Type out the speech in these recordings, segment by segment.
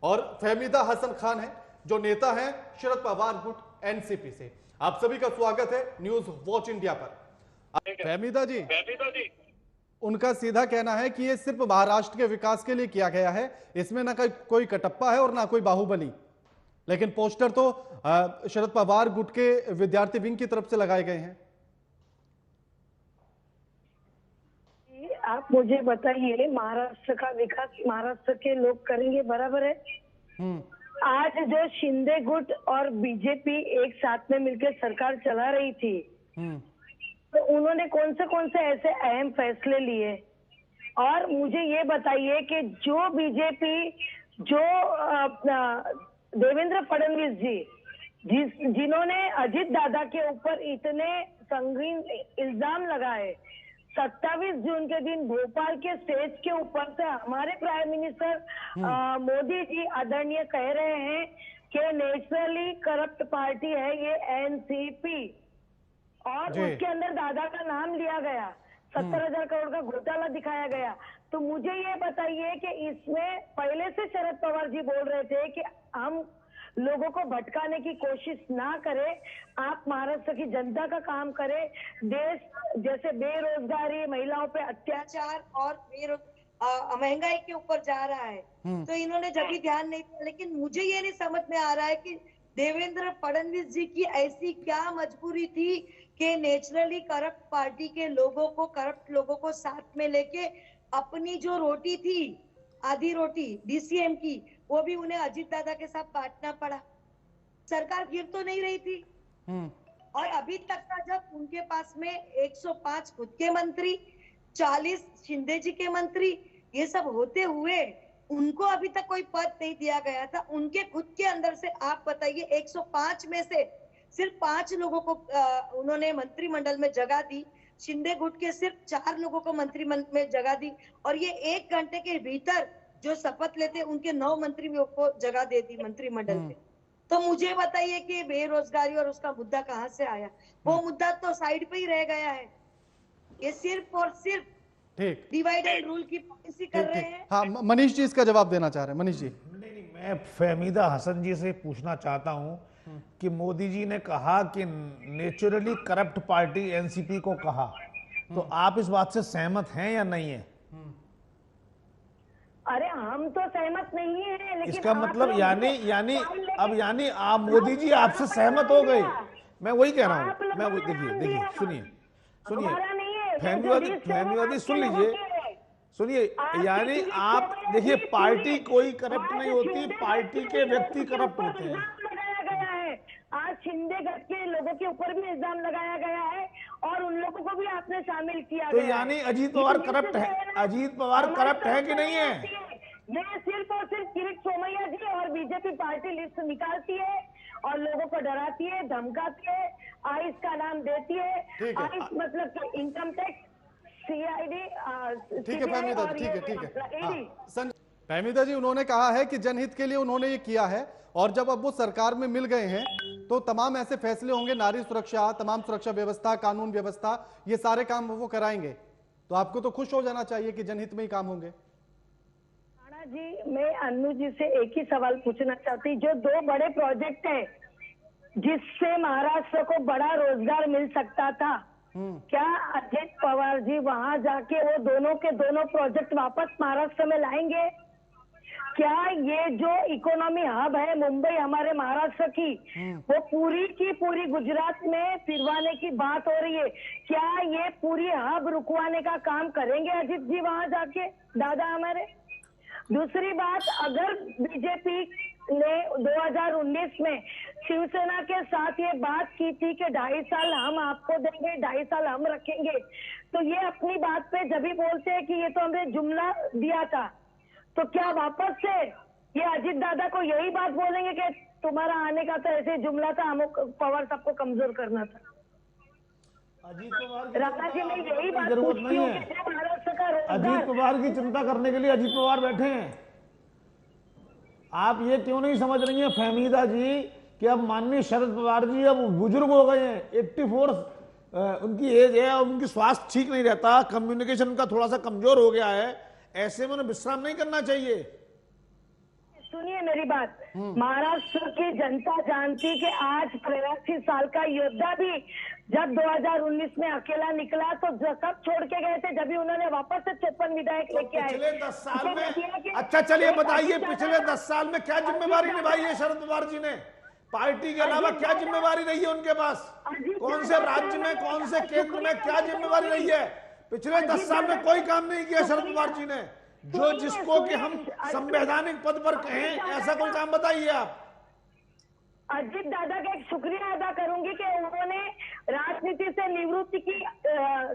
और फहमीदा हसन खान है जो नेता हैं शरद पवार गुट एनसीपी से। आप सभी का स्वागत है न्यूज वॉच इंडिया पर। फहमीदा जी, उनका सीधा कहना है कि ये सिर्फ महाराष्ट्र के विकास के लिए किया गया है, इसमें ना कोई कटप्पा है और ना कोई बाहुबली, लेकिन पोस्टर तो शरद पवार गुट के विद्यार्थी विंग की तरफ से लगाए गए हैं। आप मुझे बताइए, महाराष्ट्र का विकास महाराष्ट्र के लोग करेंगे, बराबर है। आज जो शिंदे गुट और बीजेपी एक साथ में मिलकर सरकार चला रही थी, तो उन्होंने कौन से ऐसे अहम फैसले लिए? और मुझे ये बताइए कि जो बीजेपी, जो देवेंद्र फडणवीस जी जिन्होंने अजित दादा के ऊपर इतने संगीन इल्जाम लगाए, 27 जून के दिन भोपाल के स्टेज के ऊपर से हमारे प्राइम मिनिस्टर मोदी जी आदरणीय कह रहे हैं कि नेचुरली करप्ट पार्टी है ये एनसीपी, और उसके अंदर दादा का नाम लिया गया, 70,000 करोड़ का घोटाला दिखाया गया। तो मुझे ये बताइए कि इसमें पहले से शरद पवार जी बोल रहे थे कि हम लोगों को भटकाने की कोशिश ना करें, आप महाराष्ट्र की जनता का काम करें। देश जैसे बेरोजगारी, महिलाओं पे अत्याचार और महंगाई के ऊपर जा रहा है, तो इन्होंने जब भी ध्यान नहीं दिया। लेकिन मुझे ये नहीं समझ में आ रहा है कि देवेंद्र फडणवीस जी की ऐसी क्या मजबूरी थी कि नेचुरली करप्ट पार्टी के लोगों को, करप्ट लोगों को साथ में लेके अपनी जो रोटी थी, आधी रोटी डीसीएम की, वो भी उन्हें अजित दादा के साथ बांटना पड़ा। सरकार गिर तो नहीं रही थी। और अभी तक का जब उनके पास में 105 खुद के मंत्री, 40 शिंदे जी के मंत्री, ये सब होते हुए उनको अभी तक कोई पद नहीं दिया गया था। उनके खुद के अंदर से आप बताइए, 105 में से सिर्फ 5 लोगों को उन्होंने मंत्रिमंडल में जगह दी। शिंदे गुट के सिर्फ 4 लोगों को मंत्रिमंडल में जगह दी, और ये 1 घंटे के भीतर जो शपथ लेते उनके 9 मंत्रियों को जगह दे दी मंत्रिमंडल में। तो मुझे बताइए कि बेरोजगारी और उसका मुद्दा कहां से आया? वो मुद्दा तो साइड पे ही रह गया है। ये सिर्फ और सिर्फ डिवाइड एंड रूल की पॉलिसी कर रहे हैं। हाँ, मनीष जी इसका जवाब देना चाह रहे हैं। मनीष जी। नहीं, मैं फहमीदा हसन जी से पूछना चाहता हूं कि मोदी जी ने कहा कि नेचुरली करप्ट पार्टी एनसीपी को कहा, तो आप इस बात से सहमत हैं या नहीं है? अरे हम तो सहमत नहीं है, लेकिन इसका मतलब यानी आप, मोदी जी आपसे सहमत हो गए। मैं वही कह रहा हूं। मैं वही, देखिए सुनिए फहमीदा सुनिए, यानी आप देखिए, पार्टी कोई करप्ट नहीं होती, पार्टी के व्यक्ति करप्ट होते हैं। आज शिंदे गट के लोगों के ऊपर भी इल्जाम लगाया गया है और उन लोगों को भी आपने शामिल किया तो यानी अजीत पवार करप्ट है? अजीत पवार करप्ट है कि नहीं है? ये सिर्फ और सिर्फ किरीट सोमैया जी और बीजेपी पार्टी लिस्ट निकालती है और लोगों को डराती है, धमकाती है, आइस का नाम देती है। आइस मतलब कि इनकम टैक्स, सीआईडी। ठीक है फहमीदा जी, ठीक है। फहमीदा जी, उन्होंने कहा है कि जनहित के लिए उन्होंने ये किया है, और जब अब वो सरकार में मिल गए हैं तो तमाम ऐसे फैसले होंगे, नारी सुरक्षा, तमाम सुरक्षा व्यवस्था, कानून व्यवस्था, ये सारे काम वो कराएंगे। तो आपको तो खुश हो जाना चाहिए कि जनहित में ही काम होंगे। जी, मैं अन्नू जी से एक ही सवाल पूछना चाहती, जो 2 बड़े प्रोजेक्ट हैं जिससे महाराष्ट्र को बड़ा रोजगार मिल सकता था, क्या अजित पवार जी वहां जाके वो दोनों के दोनों प्रोजेक्ट वापस महाराष्ट्र में लाएंगे? क्या ये जो इकोनॉमी हब है मुंबई हमारे महाराष्ट्र की, वो पूरी की पूरी गुजरात में फिरवाने की बात हो रही है, क्या ये पूरी हब रुकवाने का काम करेंगे अजित जी वहां जाके, दादा हमारे? दूसरी बात, अगर बीजेपी ने 2019 में शिवसेना के साथ ये बात की थी कि 2.5 साल हम आपको देंगे, 2.5 साल हम रखेंगे, तो ये अपनी बात पे जब भी बोलते हैं कि ये तो हमने जुमला दिया था, तो क्या वापस से ये अजित दादा को यही बात बोलेंगे कि तुम्हारा आने का तो ऐसे जुमला था, हम पवार सबको कमजोर करना था? अजीत पवार राणा जी, मैं यही बात जरूरत पूछती नहीं हूँ है। कि महाराष्ट्र का अजीत पवार की चिंता करने के लिए अजीत पवार बैठे हैं। आप ये क्यों नहीं समझ रही हैं फहमीदा जी कि अब माननीय शरद पवार जी अब बुजुर्ग हो गए हैं, 84 उनकी एज है, उनकी स्वास्थ्य ठीक नहीं रहता, कम्युनिकेशन का थोड़ा सा कमजोर हो गया है, ऐसे में उन्हें विश्राम नहीं करना चाहिए। सुनिए मेरी बात, महाराष्ट्र की जनता जानती कि आज 83 साल का योद्धा भी जब 2019 में अकेला निकला तो सब छोड़ के गए थे, जब भी उन्होंने वापस से 56 विधायक लेके आए। पिछले 10 साल में, अच्छा चलिए बताइए, पिछले 10 साल में क्या जिम्मेवारी निभाई है शरद पवार जी ने? पार्टी के अलावा क्या जिम्मेवारी रही है उनके पास? कौन से राज्य में, कौन से केंद्र में क्या जिम्मेवारी रही है? पिछले 10 साल में कोई काम नहीं किया शरद पवार जी ने, जो जिसको कि हम संवैधानिक पद पर कहें, ऐसा कोई काम बताइए आप। अजीत दादा का एक शुक्रिया अदा करूंगी कि उन्होंने राजनीति से निवृत्ति की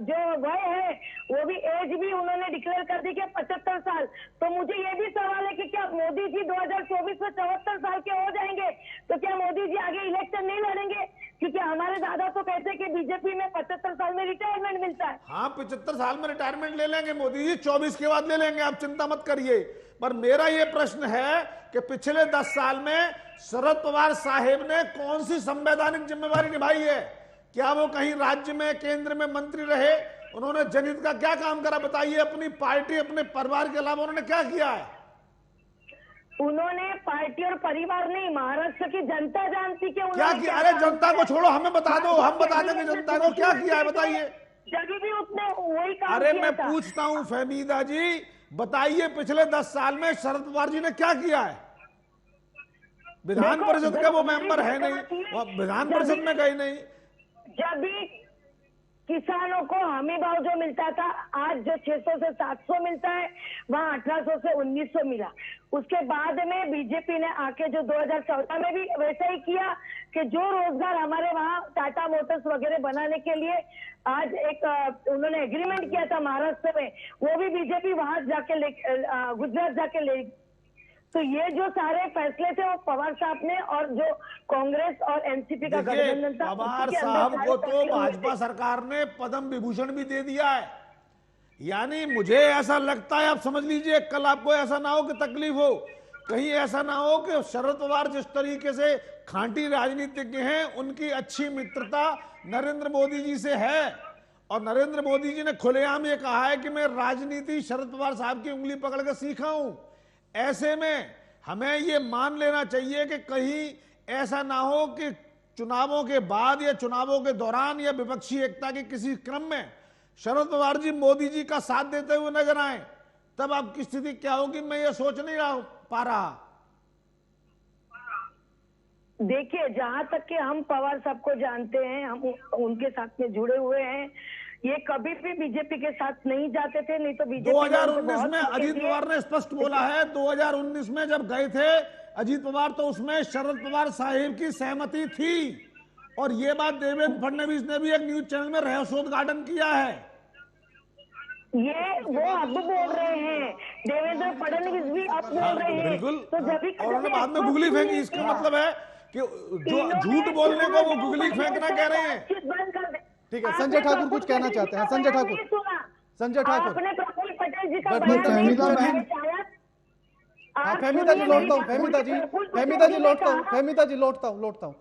जो वय है वो भी एज भी उन्होंने डिक्लेयर कर दी कि 75 साल। तो मुझे ये भी सवाल है कि क्या मोदी जी 2024 में 74 साल के हो जाएंगे तो क्या मोदी जी आगे इलेक्शन नहीं लड़ेंगे? क्योंकि हमारे दादा तो कहते हैं कि बीजेपी में 75 साल में रिटायरमेंट मिलता है। हाँ, 75 साल में रिटायरमेंट ले लेंगे मोदी जी, 24 के बाद ले लेंगे, आप चिंता मत करिए। पर मेरा ये प्रश्न है कि पिछले 10 साल में शरद पवार साहेब ने कौन सी संवैधानिक जिम्मेवारी निभाई है? क्या वो कहीं राज्य में, केंद्र में मंत्री रहे? उन्होंने जनहित का क्या काम करा बताइए? अपनी पार्टी, अपने परिवार के अलावा उन्होंने क्या किया है? उन्होंने पार्टी और परिवार नहीं, महाराष्ट्र की जनता जानती कि क्या किया? अरे जनता को छोड़ो, हमें बता दो, हम बता देंगे जनता को क्या किया है, बताइए। जब भी उसने वही काम अरे किया मैं था। पूछता हूं फहमीदा जी, बताइए पिछले 10 साल में शरद पवार जी ने क्या किया है? विधान परिषद के वो मेंबर है नहीं, वो विधान परिषद में गए नहीं। जब भी किसानों को हमी भाव जो मिलता था, आज जो 600 से 700 मिलता है, वहाँ 1800 से 1900 मिला। उसके बाद में बीजेपी ने आके जो 2014 में भी वैसा ही किया कि जो रोजगार हमारे वहाँ टाटा मोटर्स वगैरह बनाने के लिए आज एक उन्होंने एग्रीमेंट किया था महाराष्ट्र में, वो भी बीजेपी वहां जाके गुजरात जाके ले। तो ये जो सारे फैसले थे वो पवार साहब ने, और जो कांग्रेस और एनसीपी का गठबंधन था, पवार साहब को तो भाजपा सरकार ने पद्म विभूषण भी दे दिया है। यानी मुझे ऐसा लगता है, आप समझ लीजिए, कल आपको ऐसा ना हो कि तकलीफ हो, कहीं ऐसा ना हो कि शरद पवार जिस तरीके से खांटी राजनीतिज्ञ हैं, उनकी अच्छी मित्रता नरेंद्र मोदी जी से है, और नरेंद्र मोदी जी ने खुलेआम ये कहा है कि मैं राजनीति शरद पवार साहब की उंगली पकड़ के सीखा हूं। ऐसे में हमें ये मान लेना चाहिए कि कहीं ऐसा ना हो कि चुनावों के बाद या चुनावों के दौरान या विपक्षी एकता के किसी क्रम में शरद पवार जी मोदी जी का साथ देते हुए नजर आए, तब आपकी स्थिति क्या होगी, मैं ये सोच नहीं पा रहा। देखिए, जहां तक कि हम पवार साहब को जानते हैं, हम उनके साथ में जुड़े हुए हैं, ये कभी भी बीजेपी के साथ नहीं जाते थे। नहीं तो बीजेपी 2019 में अजीत पवार ने स्पष्ट बोला है, 2019 में जब गए थे अजीत पवार तो उसमें शरद पवार साहिब की सहमति थी, और ये बात देवेंद्र फडणवीस ने भी एक न्यूज चैनल में रहस्योद्घाटन किया है। ये वो अब बोल रहे हैं, देवेंद्र फडणवीस भी अब बोल रहे हैं। बिल्कुल, तो जब भी और उन्होंने बाद में गुगली फेंकी। इसका मतलब है कि जो झूठ बोलने को वो गुगली फेंकना कह रहे हैं। ठीक है, संजय ठाकुर कुछ कहना चाहते हैं। संजय ठाकुर, संजय ठाकुर, आपने प्रफुल्ल पटेल जी का फहमीदा जी लौटता हूँ, फहमीदा जी लौटता हूँ,